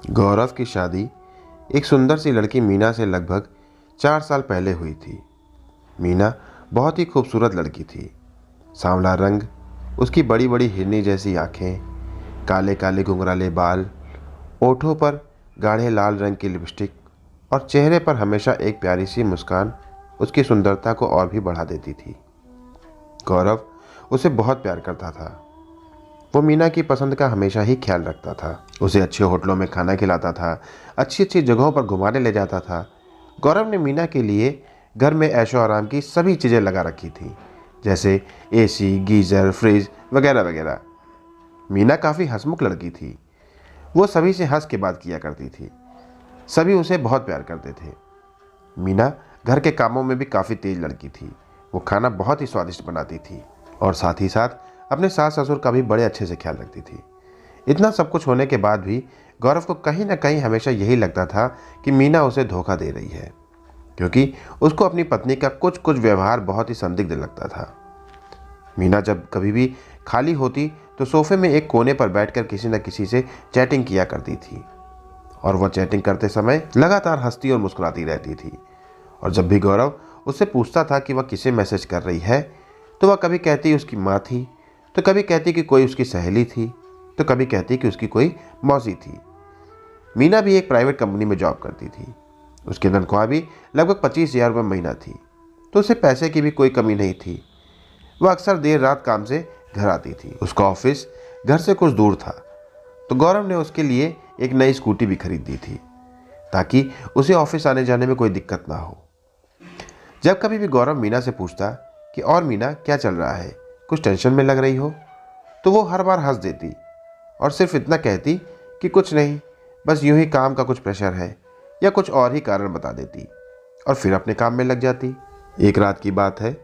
गौरव की शादी एक सुंदर सी लड़की मीना से लगभग 4 साल पहले हुई थी। मीना बहुत ही खूबसूरत लड़की थी। सांवला रंग, उसकी बड़ी बड़ी हिरनी जैसी आंखें, काले काले घुंघराले बाल, ओठों पर गाढ़े लाल रंग की लिपस्टिक और चेहरे पर हमेशा एक प्यारी सी मुस्कान उसकी सुंदरता को और भी बढ़ा देती थी। गौरव उसे बहुत प्यार करता था। वो मीना की पसंद का हमेशा ही ख्याल रखता था। उसे अच्छे होटलों में खाना खिलाता था, अच्छी अच्छी जगहों पर घुमाने ले जाता था। गौरव ने मीना के लिए घर में ऐशो आराम की सभी चीज़ें लगा रखी थी, जैसे एसी, गीज़र, फ्रिज वगैरह वगैरह। मीना काफ़ी हंसमुख लड़की थी। वो सभी से हंस के बात किया करती थी। सभी उसे बहुत प्यार करते थे। मीना घर के कामों में भी काफ़ी तेज लड़की थी। वो खाना बहुत ही स्वादिष्ट बनाती थी और साथ ही साथ अपने सास ससुर का भी बड़े अच्छे से ख्याल रखती थी। इतना सब कुछ होने के बाद भी गौरव को कहीं ना कहीं हमेशा यही लगता था कि मीना उसे धोखा दे रही है, क्योंकि उसको अपनी पत्नी का कुछ कुछ व्यवहार बहुत ही संदिग्ध लगता था। मीना जब कभी भी खाली होती तो सोफे में एक कोने पर बैठकर किसी न किसी से चैटिंग किया करती थी और वह चैटिंग करते समय लगातार हंसती और मुस्कुराती रहती थी। और जब भी गौरव उससे पूछता था कि वह किसे मैसेज कर रही है, तो वह कभी कहती उसकी माँ थी, तो कभी कहती कि कोई उसकी सहेली थी, तो कभी कहती कि उसकी कोई मौसी थी। मीना भी एक प्राइवेट कंपनी में जॉब करती थी। उसकी तनख्वाह भी लगभग 25,000 रुपये महीना थी, तो उसे पैसे की भी कोई कमी नहीं थी। वह अक्सर देर रात काम से घर आती थी। उसका ऑफिस घर से कुछ दूर था, तो गौरव ने उसके लिए एक नई स्कूटी भी खरीद दी थी, ताकि उसे ऑफिस आने जाने में कोई दिक्कत ना हो। जब कभी भी गौरव मीना से पूछता कि और मीना क्या चल रहा है, कुछ टेंशन में लग रही हो, तो वो हर बार हंस देती और सिर्फ इतना कहती कि कुछ नहीं, बस यूं ही काम का कुछ प्रेशर है, या कुछ और ही कारण बता देती और फिर अपने काम में लग जाती। एक रात की बात है,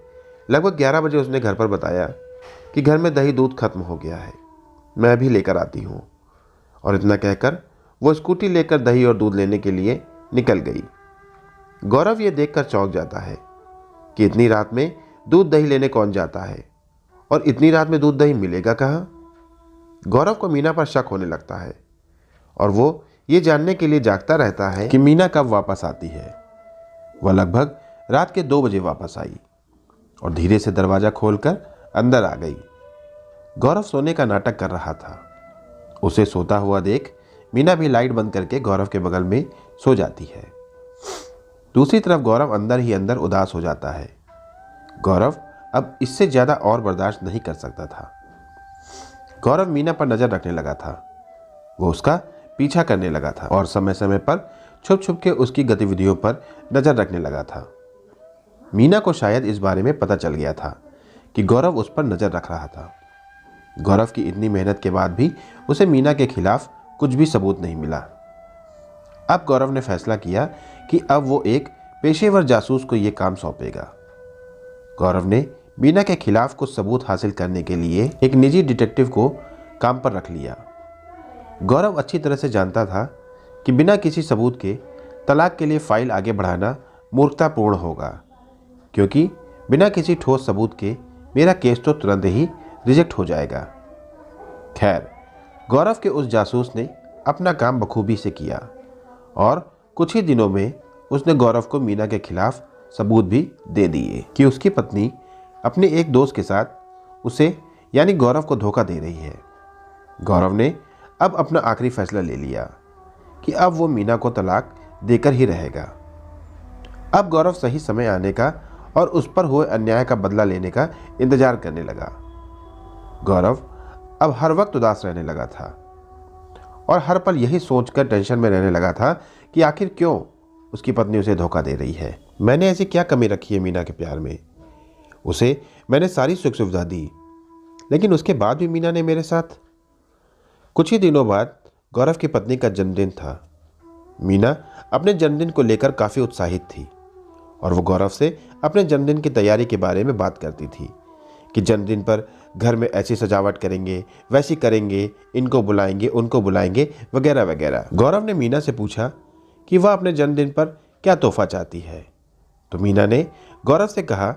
लगभग 11 बजे उसने घर पर बताया कि घर में दही दूध खत्म हो गया है, मैं भी लेकर आती हूँ। और इतना कहकर वो स्कूटी लेकर दही और दूध लेने के लिए निकल गई। गौरव ये देखकर चौंक जाता है कि इतनी रात में दूध दही लेने कौन जाता है, और इतनी रात में दूध दही मिलेगा कहाँ। गौरव को मीना पर शक होने लगता है और वो ये जानने के लिए जागता रहता है कि मीना कब वापस आती है। वह लगभग रात के 2 बजे वापस आई और धीरे से दरवाज़ा खोलकर अंदर आ गई। गौरव सोने का नाटक कर रहा था। उसे सोता हुआ देख मीना भी लाइट बंद करके गौरव के बगल में सो जाती है। दूसरी तरफ गौरव अंदर ही अंदर उदास हो जाता है। गौरव अब इससे ज़्यादा और बर्दाश्त नहीं कर सकता था। गौरव मीना पर नज़र रखने लगा था। वो उसका पीछा करने लगा था और समय समय पर छुप छुप के उसकी गतिविधियों पर नज़र रखने लगा था। मीना को शायद इस बारे में पता चल गया था कि गौरव उस पर नज़र रख रहा था। गौरव की इतनी मेहनत के बाद भी उसे मीना के खिलाफ कुछ भी सबूत नहीं मिला। अब गौरव ने फैसला किया कि अब वो एक पेशेवर जासूस को ये काम सौंपेगा। गौरव ने मीना के खिलाफ कुछ सबूत हासिल करने के लिए एक निजी डिटेक्टिव को काम पर रख लिया। गौरव अच्छी तरह से जानता था कि बिना किसी सबूत के तलाक के लिए फाइल आगे बढ़ाना मूर्खतापूर्ण होगा, क्योंकि बिना किसी ठोस सबूत के मेरा केस तो तुरंत ही रिजेक्ट हो जाएगा। खैर, गौरव के उस जासूस ने अपना काम बखूबी से किया और कुछ ही दिनों में उसने गौरव को मीना के खिलाफ सबूत भी दे दिए कि उसकी पत्नी अपने एक दोस्त के साथ उसे यानी गौरव को धोखा दे रही है। गौरव ने अब अपना आखिरी फैसला ले लिया कि अब वो मीना को तलाक देकर ही रहेगा। अब गौरव सही समय आने का और उस पर हुए अन्याय का बदला लेने का इंतजार करने लगा। गौरव अब हर वक्त उदास रहने लगा था और हर पल यही सोचकर टेंशन में रहने लगा था कि आखिर क्यों उसकी पत्नी उसे धोखा दे रही है। मैंने ऐसी क्या कमी रखी है मीना के प्यार में? उसे मैंने सारी सुख सुविधा दी, लेकिन उसके बाद भी मीना ने मेरे साथ। कुछ ही दिनों बाद गौरव की पत्नी का जन्मदिन था। मीना अपने जन्मदिन को लेकर काफ़ी उत्साहित थी और वो गौरव से अपने जन्मदिन की तैयारी के बारे में बात करती थी कि जन्मदिन पर घर में ऐसी सजावट करेंगे, वैसी करेंगे, इनको बुलाएंगे, उनको बुलाएंगे वगैरह वगैरह। गौरव ने मीना से पूछा कि वह अपने जन्मदिन पर क्या तोहफा चाहती है, तो मीना ने गौरव से कहा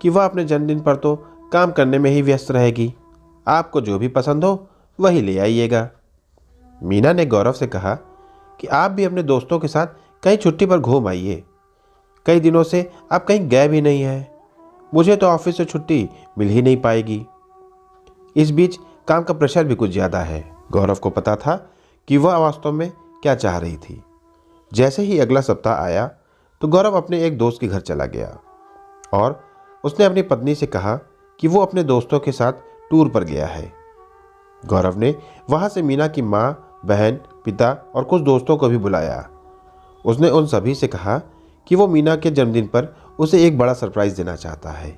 कि वह अपने जन्मदिन पर तो काम करने में ही व्यस्त रहेगी, आपको जो भी पसंद हो वही ले आइएगा। मीना ने गौरव से कहा कि आप भी अपने दोस्तों के साथ कहीं छुट्टी पर घूम आइए। कई दिनों से आप कहीं गए भी नहीं हैं। मुझे तो ऑफिस से छुट्टी मिल ही नहीं पाएगी। इस बीच काम का प्रेशर भी कुछ ज़्यादा है। गौरव को पता था कि वह वास्तव में क्या चाह रही थी। जैसे ही अगला सप्ताह आया तो गौरव अपने एक दोस्त के घर चला गया और उसने अपनी पत्नी से कहा कि वो अपने दोस्तों के साथ टूर पर गया है। गौरव ने वहां से मीना की माँ, बहन, पिता और कुछ दोस्तों को भी बुलाया। उसने उन सभी से कहा कि वो मीना के जन्मदिन पर उसे एक बड़ा सरप्राइज देना चाहता है।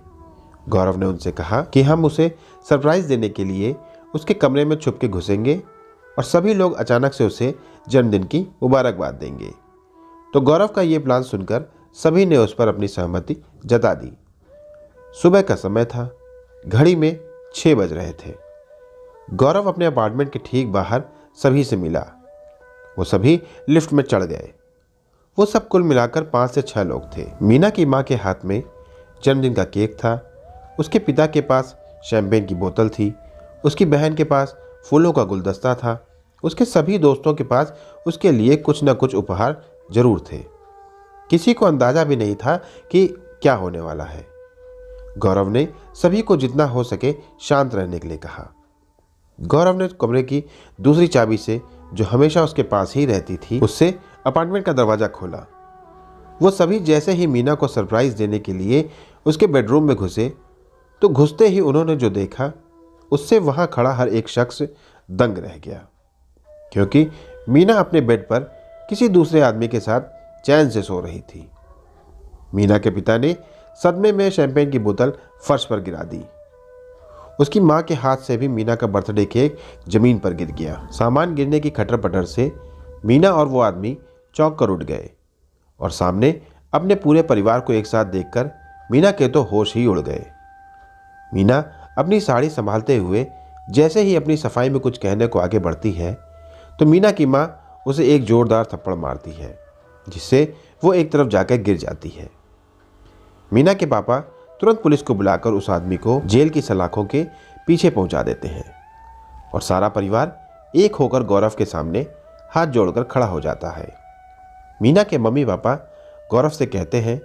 गौरव ने उनसे कहा कि हम उसे सरप्राइज देने के लिए उसके कमरे में छुप के घुसेंगे और सभी लोग अचानक से उसे जन्मदिन की मुबारकबाद देंगे। तो गौरव का ये प्लान सुनकर सभी ने उस पर अपनी सहमति जता दी। सुबह का समय था। घड़ी में 6 बज रहे थे। गौरव अपने अपार्टमेंट के ठीक बाहर सभी से मिला। वो सभी लिफ्ट में चढ़ गए। वो सब कुल मिलाकर 5 से 6 लोग थे। मीना की माँ के हाथ में जन्मदिन का केक था। उसके पिता के पास शैंपेन की बोतल थी। उसकी बहन के पास फूलों का गुलदस्ता था। उसके सभी दोस्तों के पास उसके लिए कुछ न कुछ उपहार जरूर थे। किसी को अंदाजा भी नहीं था कि क्या होने वाला है। गौरव ने सभी को जितना हो सके शांत रहने के लिए कहा। गौरव ने कमरे की दूसरी चाबी से, जो हमेशा उसके पास ही रहती थी, उससे अपार्टमेंट का दरवाजा खोला। वो सभी जैसे ही मीना को सरप्राइज देने के लिए उसके बेडरूम में घुसे तो घुसते ही उन्होंने जो देखा उससे वहां खड़ा हर एक शख्स दंग रह गया, क्योंकि मीना अपने बेड पर किसी दूसरे आदमी के साथ चैन से सो रही थी। मीना के पिता ने सदमे में शैंपेन की बोतल फर्श पर गिरा दी। उसकी मां के हाथ से भी मीना का बर्थडे केक जमीन पर गिर गया। सामान गिरने की खटर पटर से मीना और वो आदमी चौंक कर उठ गए और सामने अपने पूरे परिवार को एक साथ देखकर मीना के तो होश ही उड़ गए। मीना अपनी साड़ी संभालते हुए जैसे ही अपनी सफाई में कुछ कहने को आगे बढ़ती है तो मीना की मां उसे एक जोरदार थप्पड़ मारती है, जिससे वो एक तरफ जाकर गिर जाती है। मीना के पापा तुरंत पुलिस को बुलाकर उस आदमी को जेल की सलाखों के पीछे पहुंचा देते हैं और सारा परिवार एक होकर गौरव के सामने हाथ जोड़कर खड़ा हो जाता है। मीना के मम्मी पापा गौरव से कहते हैं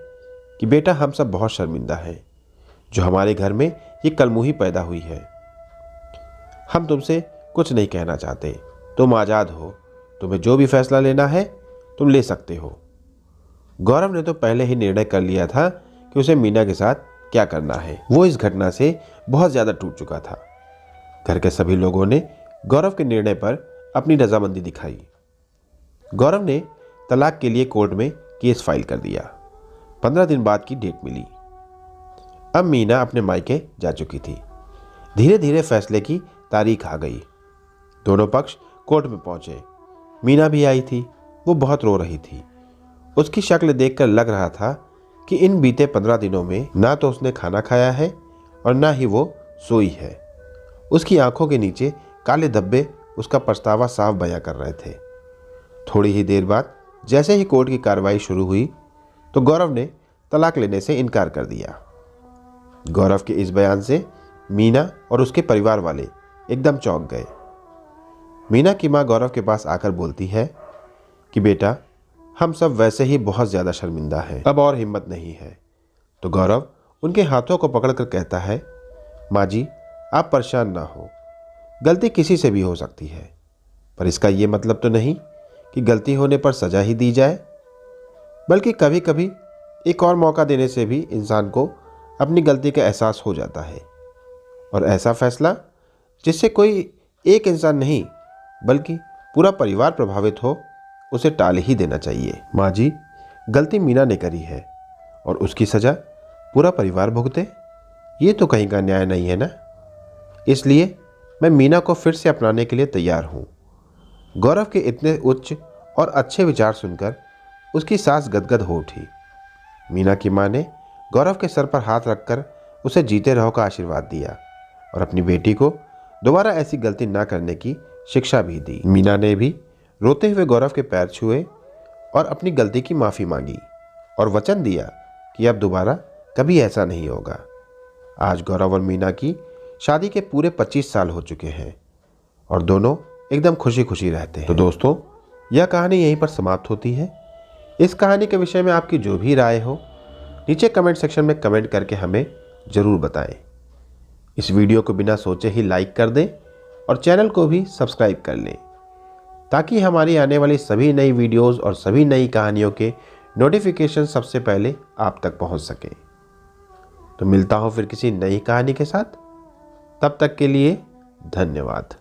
कि बेटा, हम सब बहुत शर्मिंदा हैं जो हमारे घर में ये कलमुही पैदा हुई है। हम तुमसे कुछ नहीं कहना चाहते। तुम आज़ाद हो। तुम्हें जो भी फैसला लेना है तुम ले सकते हो। गौरव ने तो पहले ही निर्णय कर लिया था कि उसे मीना के साथ क्या करना है। वो इस घटना से बहुत ज़्यादा टूट चुका था। घर के सभी लोगों ने गौरव के निर्णय पर अपनी रजामंदी दिखाई। गौरव ने तलाक के लिए कोर्ट में केस फाइल कर दिया। 15 दिन बाद की डेट मिली। अब मीना अपने मायके जा चुकी थी। धीरे धीरे फैसले की तारीख आ गई। दोनों पक्ष कोर्ट में पहुंचे। मीना भी आई थी। वो बहुत रो रही थी। उसकी शक्ल देखकर लग रहा था कि इन बीते 15 दिनों में ना तो उसने खाना खाया है और ना ही वो सोई है। उसकी आंखों के नीचे काले धब्बे उसका पछतावा साफ बयां कर रहे थे। थोड़ी ही देर बाद जैसे ही कोर्ट की कार्रवाई शुरू हुई तो गौरव ने तलाक लेने से इनकार कर दिया। गौरव के इस बयान से मीना और उसके परिवार वाले एकदम चौंक गए। मीना की मां गौरव के पास आकर बोलती है कि बेटा, हम सब वैसे ही बहुत ज़्यादा शर्मिंदा हैं, अब और हिम्मत नहीं है। तो गौरव उनके हाथों को पकड़कर कहता है, माँ जी, आप परेशान ना हो। गलती किसी से भी हो सकती है, पर इसका ये मतलब तो नहीं कि गलती होने पर सजा ही दी जाए, बल्कि कभी कभी एक और मौका देने से भी इंसान को अपनी गलती का एहसास हो जाता है और ऐसा फैसला जिससे कोई एक इंसान नहीं बल्कि पूरा परिवार प्रभावित हो, उसे टाल ही देना चाहिए। माँ जी, गलती मीना ने करी है और उसकी सजा पूरा परिवार भुगते, ये तो कहीं का न्याय नहीं है ना। इसलिए मैं मीना को फिर से अपनाने के लिए तैयार हूँ। गौरव के इतने उच्च और अच्छे विचार सुनकर उसकी सांस गदगद हो उठी। मीना की माँ ने गौरव के सर पर हाथ रखकर उसे जीते रहो का आशीर्वाद दिया और अपनी बेटी को दोबारा ऐसी गलती ना करने की शिक्षा भी दी। मीना ने भी रोते हुए गौरव के पैर छुए और अपनी गलती की माफ़ी मांगी और वचन दिया कि अब दोबारा कभी ऐसा नहीं होगा। आज गौरव और मीना की शादी के पूरे 25 साल हो चुके हैं और दोनों एकदम खुशी खुशी रहते हैं। तो दोस्तों, यह कहानी यहीं पर समाप्त होती है। इस कहानी के विषय में आपकी जो भी राय हो नीचे कमेंट सेक्शन में कमेंट करके हमें ज़रूर बताएं। इस वीडियो को बिना सोचे ही लाइक कर दें और चैनल को भी सब्सक्राइब कर लें ताकि हमारी आने वाली सभी नई वीडियोस और सभी नई कहानियों के नोटिफिकेशन सबसे पहले आप तक पहुंच सकें। तो मिलता हूं फिर किसी नई कहानी के साथ। तब तक के लिए धन्यवाद।